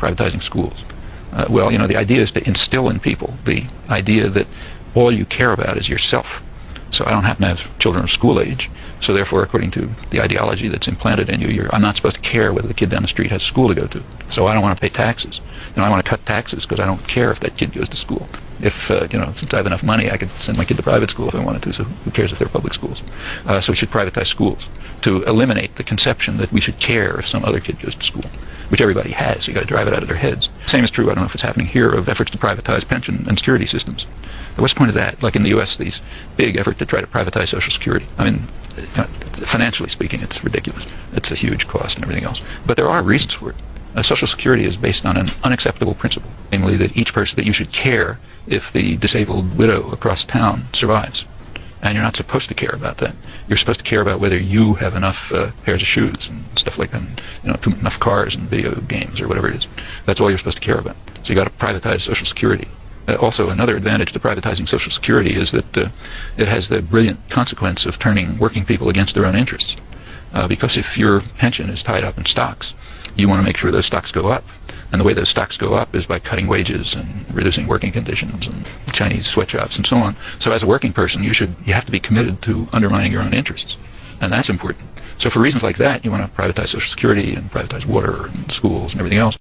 privatizing schools? Well, the idea is to instill in people the idea that all you care about is yourself. So I don't happen to have children of school age, so therefore, according to the ideology that's implanted in you, I'm not supposed to care whether the kid down the street has school to go to. So I don't want to pay taxes. I want to cut taxes because I don't care if that kid goes to school. If, since I have enough money, I could send my kid to private school if I wanted to, so who cares if they're public schools? So we should privatize schools to eliminate the conception that we should care if some other kid goes to school, which everybody has. You've got to drive it out of their heads. Same is true, I don't know if it's happening here, of efforts to privatize pension and security systems. What's the point of that? Like in the U.S., these big effort to try to privatize Social Security. I mean, financially speaking, it's ridiculous. It's a huge cost and everything else. But there are reasons for it. Social Security is based on an unacceptable principle, namely that that you should care if the disabled widow across town survives. And you're not supposed to care about that. You're supposed to care about whether you have enough pairs of shoes and stuff like that, and, enough cars and video games or whatever it is. That's all you're supposed to care about. So you got to privatize Social Security. Also, another advantage to privatizing Social Security is that it has the brilliant consequence of turning working people against their own interests. Because if your pension is tied up in stocks, you want to make sure those stocks go up. And the way those stocks go up is by cutting wages and reducing working conditions and Chinese sweatshops and so on. So as a working person, you have to be committed to undermining your own interests. And that's important. So for reasons like that, you want to privatize Social Security and privatize water and schools and everything else.